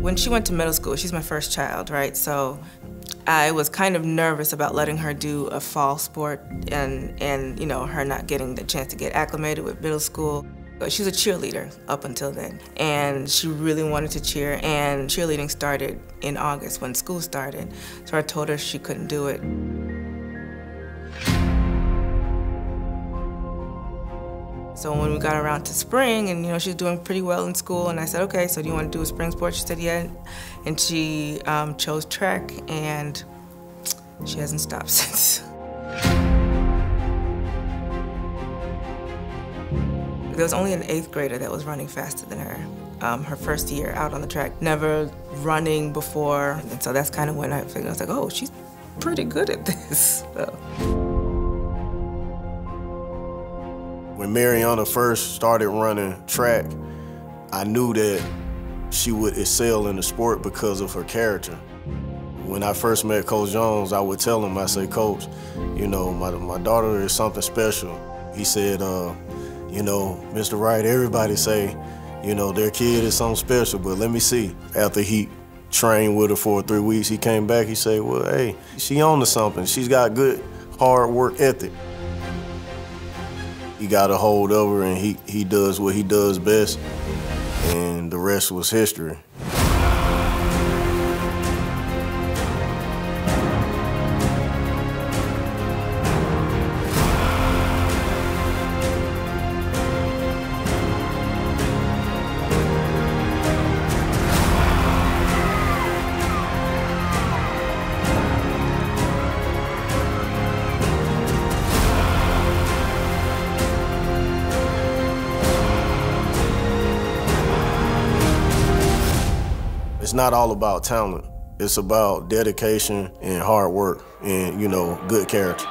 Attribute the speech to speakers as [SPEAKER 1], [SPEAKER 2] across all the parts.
[SPEAKER 1] When she went to middle school, she's my first child, right? So I was kind of nervous about letting her do a fall sport and you know, her not getting the chance to get acclimated with middle school. She was a cheerleader up until then, and she really wanted to cheer, and cheerleading started in August when school started. So I told her she couldn't do it. So when we got around to spring, and you know, she was doing pretty well in school, and I said, okay, so do you want to do a spring sport? She said, yeah. And she chose track, and she hasn't stopped since. There was only an 8th grader that was running faster than her. Her first year out on the track, never running before. And so that's kind of when I figured, I was like, oh, she's pretty good at this. So.
[SPEAKER 2] When Marianna first started running track, I knew that she would excel in the sport because of her character. When I first met Coach Jones, I would tell him, I say, Coach, you know, my daughter is something special. He said, you know, Mr. Wright, everybody say, you know, their kid is something special, but let me see. After he trained with her for 3 weeks, he came back, he said, well, hey, she on to something. She's got good, hard work ethic. He got a hold of her, and he does what he does best, and the rest was history. It's not all about talent. It's about dedication and hard work and, you know, good character.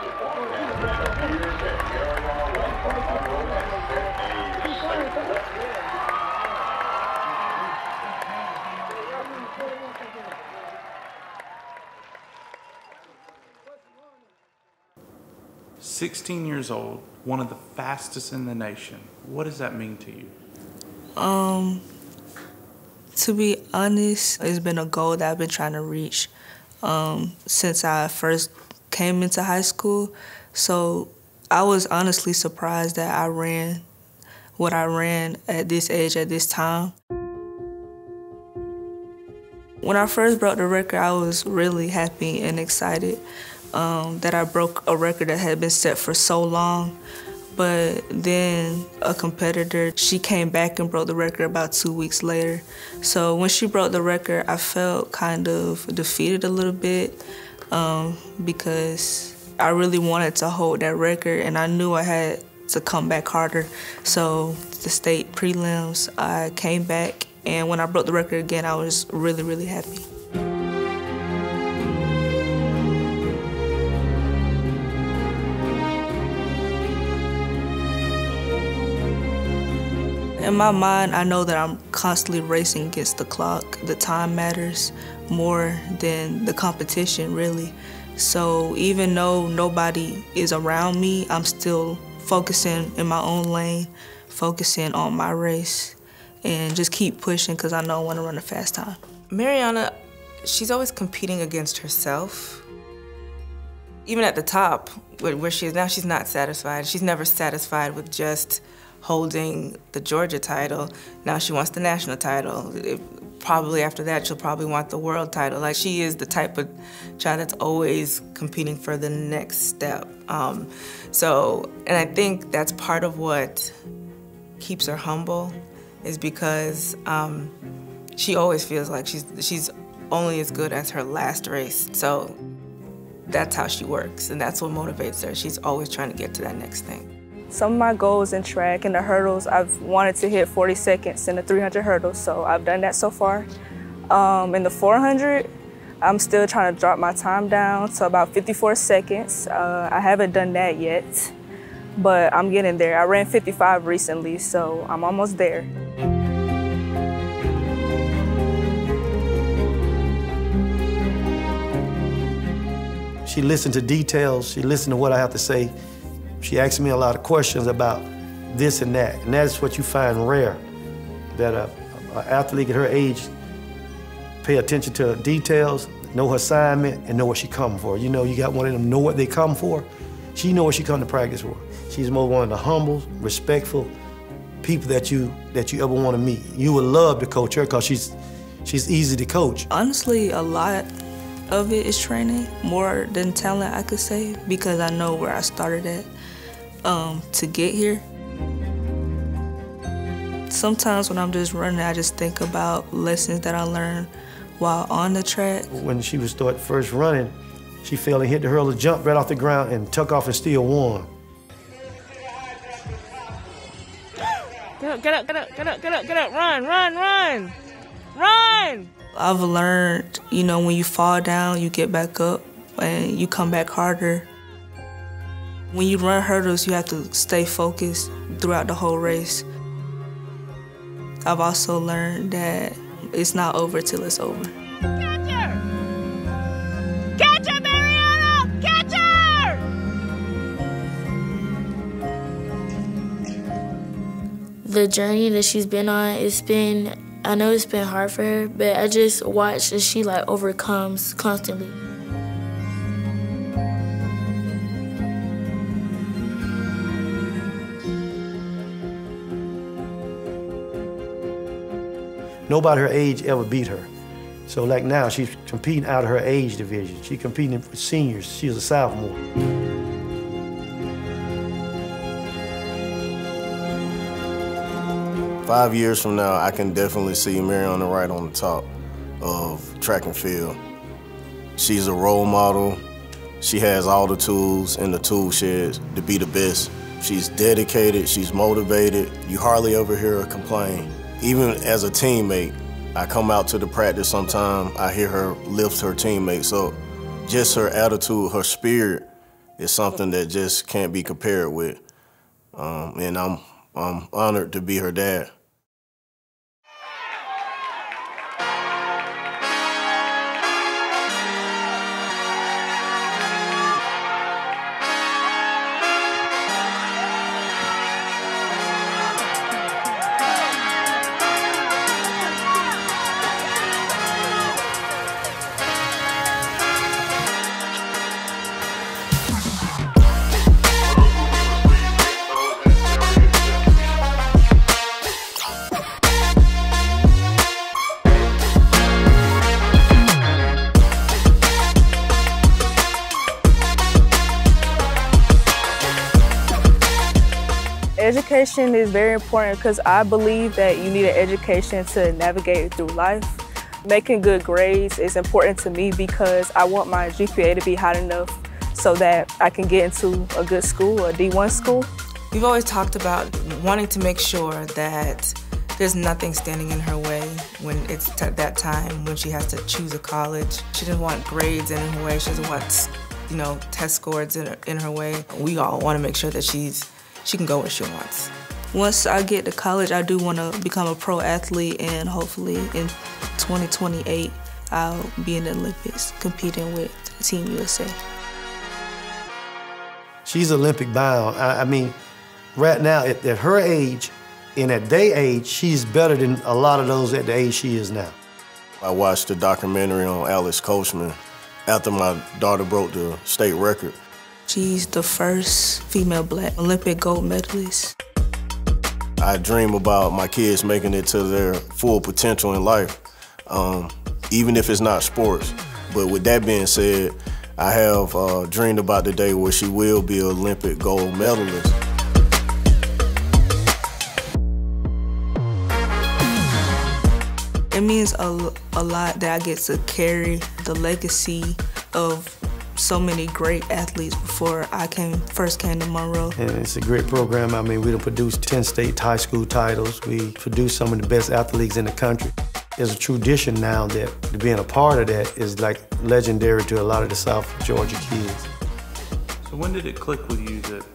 [SPEAKER 3] "16 years old, one of the fastest in the nation. What does that mean to you?"
[SPEAKER 4] To be honest, it's been a goal that I've been trying to reach since I first came into high school. So I was honestly surprised that I ran what I ran at this age, at this time. When I first broke the record, I was really happy and excited that I broke a record that had been set for so long. But then a competitor, she came back and broke the record about 2 weeks later. So when she broke the record, I felt kind of defeated a little bit because I really wanted to hold that record, and I knew I had to come back harder. So the state prelims, I came back, and when I broke the record again, I was really, really happy. In my mind, I know that I'm constantly racing against the clock. The time matters more than the competition, really. So even though nobody is around me, I'm still focusing in my own lane, focusing on my race, and just keep pushing because I know I want to run a fast time.
[SPEAKER 1] Marianna, she's always competing against herself. Even at the top, where she is now, she's not satisfied. She's never satisfied with just holding the Georgia title. Now she wants the national title. Probably after that, she'll probably want the world title. Like, she is the type of child that's always competing for the next step. And I think that's part of what keeps her humble, is because she always feels like she's only as good as her last race. So that's how she works, and that's what motivates her. She's always trying to get to that next thing.
[SPEAKER 4] Some of my goals in track and the hurdles, I've wanted to hit 40 seconds in the 300 hurdles, so I've done that so far. In the 400, I'm still trying to drop my time down to about 54 seconds. I haven't done that yet, but I'm getting there. I ran 55 recently, so I'm almost there.
[SPEAKER 5] She listened to details, she listened to what I have to say. She asked me a lot of questions about this and that's what you find rare, that an athlete at her age pay attention to details, know her assignment, and know what she coming for. You know, you got one of them know what they come for. She know what she come to practice for. She's more one of the humble, respectful people that you ever want to meet. You would love to coach her because she's easy to coach.
[SPEAKER 4] Honestly, a lot of it is training, more than talent, I could say, because I know where I started at to get here. Sometimes when I'm just running, I just think about lessons that I learned while on the track.
[SPEAKER 5] When she was first running, she fell and hit the hurdle, jumped right off the ground, and took off and still won.
[SPEAKER 1] Get up, get up, get up, get up, get up, get up, run, run, run, run!
[SPEAKER 4] I've learned, you know, when you fall down, you get back up and you come back harder. When you run hurdles, you have to stay focused throughout the whole race. I've also learned that it's not over till it's over.
[SPEAKER 6] Catch her! Catch her, Marianna! Catch her!
[SPEAKER 7] The journey that she's been on, I know it's been hard for her, but I just watch as she overcomes constantly.
[SPEAKER 5] Nobody her age ever beat her. So like now, she's competing out of her age division. She's competing with seniors. She's a sophomore.
[SPEAKER 2] "5 years from now, I can definitely see Marianna Wright on the top of track and field. She's a role model. She has all the tools in the tool shed to be the best. She's dedicated, she's motivated. You hardly ever hear her complain. Even as a teammate, I come out to the practice sometime, I hear her lift her teammates up. Just her attitude, her spirit is something that just can't be compared with. And I'm honored to be her dad.
[SPEAKER 8] Education is very important because I believe that you need an education to navigate through life. Making good grades is important to me because I want my GPA to be high enough so that I can get into a good school, a D1 school.
[SPEAKER 1] We've always talked about wanting to make sure that there's nothing standing in her way when it's that time when she has to choose a college. She doesn't want grades in her way. She doesn't want, test scores in her way. We all want to make sure that she can go where she wants.
[SPEAKER 4] Once I get to college, I do want to become a pro athlete, and hopefully in 2028, I'll be in the Olympics competing with Team USA.
[SPEAKER 5] She's Olympic bound. I mean, right now, at her age and at their age, she's better than a lot of those at the age she is now.
[SPEAKER 2] I watched the documentary on Alex Coachman after my daughter broke the state record.
[SPEAKER 4] She's the first female Black Olympic gold medalist.
[SPEAKER 2] I dream about my kids making it to their full potential in life, even if it's not sports. But with that being said, I have dreamed about the day where she will be an Olympic gold medalist.
[SPEAKER 4] It means a lot that I get to carry the legacy of so many great athletes before I first came to Monroe.
[SPEAKER 5] And it's a great program. I mean, we done produced 10 state high school titles. We produced some of the best athletes in the country. There's a tradition now that being a part of that is like legendary to a lot of the South Georgia kids.
[SPEAKER 3] So when did it click with you that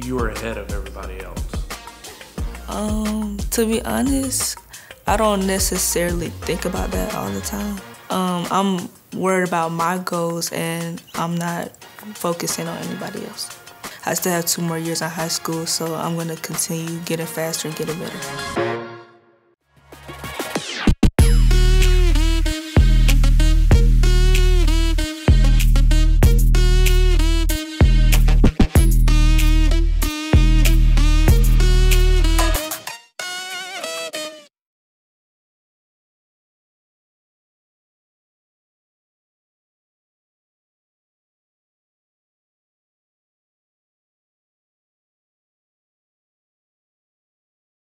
[SPEAKER 3] you were ahead of everybody else?
[SPEAKER 4] To be honest, I don't necessarily think about that all the time. I'm worried about my goals, and I'm not focusing on anybody else. I still have 2 more years in high school, so I'm going to continue getting faster and getting better.